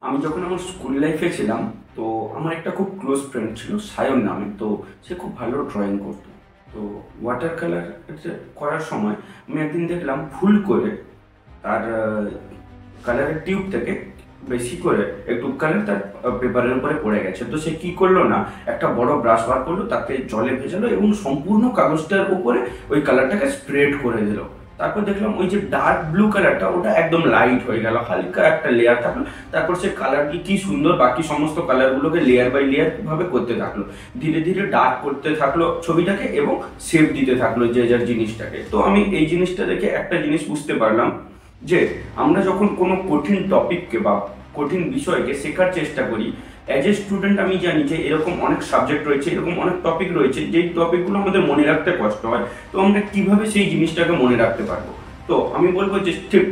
আমি যখন আমার স্কুল লাইফে ছিলাম, তো আমার একটা খুব ক্লোজ ফ্রেন্ড ছিল সায়ন নামে। তো সে খুব ভালো ড্রয়িং করতো। তো ওয়াটার কালার করার সময় আমি একদিন দেখলাম ভুল করে তার কালারের টিউব থেকে বেশি করে একটু কালার তার পেপারের উপরে পড়ে গেছে। তো সে কি করলো না, একটা বড় ব্রাশ বার করলো, তাকে জলে ভেজালো এবং সম্পূর্ণ কাগজটার উপরে ওই কালারটাকে স্প্রেড করে দিল। তারপর দেখলাম ওই যে ডার্ক ব্লু কালারটা ওটা একদম লাইট হয়ে গেল, হালকা একটা লেয়ার থাকলো। তারপর সে কালারটি কি সুন্দর বাকি সমস্ত কালারগুলোকে লেয়ার বাই লেয়ার ভাবে করতে থাকলো, ধীরে ধীরে ডার্ক করতে থাকলো ছবিটাকে এবং শেপ দিতে থাকলো যে যার জিনিসটাকে। তো আমি এই জিনিসটা দেখে একটা জিনিস বুঝতে পারলাম যে আমরা যখন কোনো কঠিন টপিককে বা কঠিন বিষয়কে শেখার চেষ্টা করি, অ্যাজ এ স্টুডেন্ট আমি জানি যে এরকম অনেক সাবজেক্ট রয়েছে, এরকম অনেক টপিক রয়েছে যেই টপিকগুলো আমাদের মনে রাখতে কষ্ট হয়। তো আমরা কিভাবে সেই জিনিসটাকে মনে রাখতে পারবো? তো আমি বলবো যে ঠিক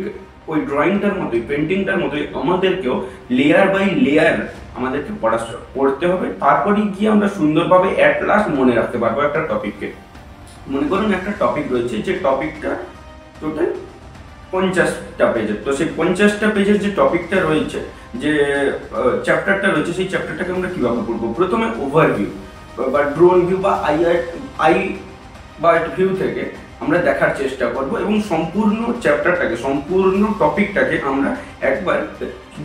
ওই ড্রয়িংটার মতোই, পেন্টিংটার মতোই আমাদেরকেও লেয়ার বাই লেয়ার আমাদেরকে পড়াশোনা করতে হবে। তারপরেই গিয়ে আমরা সুন্দরভাবে অ্যাট লাস্ট মনে রাখতে পারবো একটা টপিককে। মনে করুন একটা টপিক রয়েছে, যে টপিকটা টোটাল 50টা পেজের। তো সেই 50টা পেজের যে টপিকটা রয়েছে, যে চ্যাপ্টারটা রয়েছে, সেই চ্যাপ্টারটাকে আমরা কিভাবে পড়বো? প্রথমে ওভারভিউ বা ড্রোন ভিউ বা আই বার্ড ভিউ থেকে আমরা দেখার চেষ্টা করব এবং সম্পূর্ণ চ্যাপ্টারটাকে, সম্পূর্ণ টপিকটাকে আমরা একবার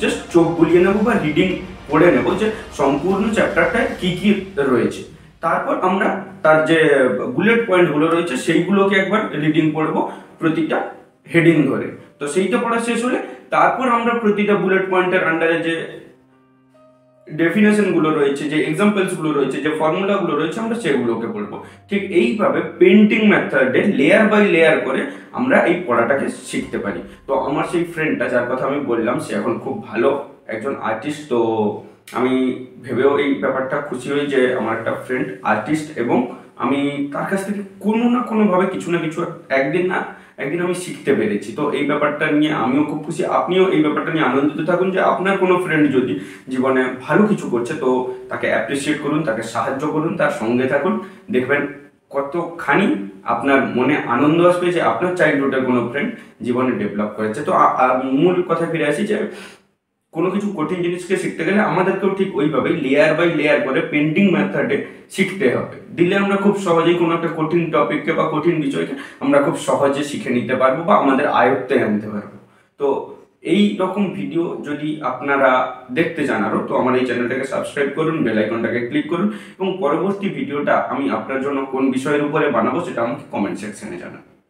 জাস্ট চোখ বুলিয়ে নেব বা রিডিং পড়ে নেব যে সম্পূর্ণ চ্যাপ্টারটায় কি কি রয়েছে। তারপর আমরা তার যে বুলেট পয়েন্টগুলো রয়েছে সেইগুলোকে একবার রিডিং পড়বো প্রতিটা হেডিং ধরে। তো সেইটা পড়া শেষ হলে তারপর আমরা প্রতিটা বুলেট পয়েন্টের আন্ডারে যে ডেফিনেশন গুলো রয়েছে, যে এক্সাম্পলস গুলো রয়েছে, যে ফর্মুলা গুলো রয়েছে, আমরা সেগুলোকে পড়বো। ঠিক এইভাবে পেন্টিং মেথডে লেয়ার বাই লেয়ার করে আমরা এই পড়াটাকে শিখতে পারি। তো আমার সেই ফ্রেন্ডটা যার কথা আমি বললাম, সে এখন খুব ভালো একজন আর্টিস্ট। তো আমি ভেবেও এই ব্যাপারটা খুশি হই যে আমার একটা ফ্রেন্ড আর্টিস্ট, এবং আমি তার কাছ থেকে কোনো না কোনোভাবে কিছু না কিছু একদিন না একদিন আমি শিখতে পেরেছি। তো এই ব্যাপারটা নিয়ে আমিও খুব খুশি। আপনিও এই ব্যাপারটা নিয়ে আনন্দিত থাকুন যে আপনার কোনো ফ্রেন্ড যদি জীবনে ভালো কিছু করছে, তো তাকে অ্যাপ্রিসিয়েট করুন, তাকে সাহায্য করুন, তার সঙ্গে থাকুন। দেখবেন কতখানি আপনার মনে আনন্দ আসবে যে আপনার চাইল্ডহুডের কোনো ফ্রেন্ড জীবনে ডেভেলপ করেছে। তো মূল কথা ফিরে আসি যে কোনো কিছু কঠিন জিনিসকে শিখতে গেলে আমাদেরকেও ঠিক ওইভাবেই লেয়ার বাই লেয়ার করে পেন্টিং মেথডে শিখতে হবে। দিলে আমরা খুব সহজেই কোনো একটা কঠিন টপিককে বা কঠিন বিষয়কে আমরা খুব সহজে শিখে নিতে পারবো বা আমাদের আয়ত্তে আনতে পারবো। তো এই রকম ভিডিও যদি আপনারা দেখতে চান আরও, তো আমার এই চ্যানেলটাকে সাবস্ক্রাইব করুন, বেল আইকনটাকে ক্লিক করুন, এবং পরবর্তী ভিডিওটা আমি আপনার জন্য কোন বিষয়ের উপরে বানাবো সেটা আমাকে কমেন্ট সেকশনে জানান।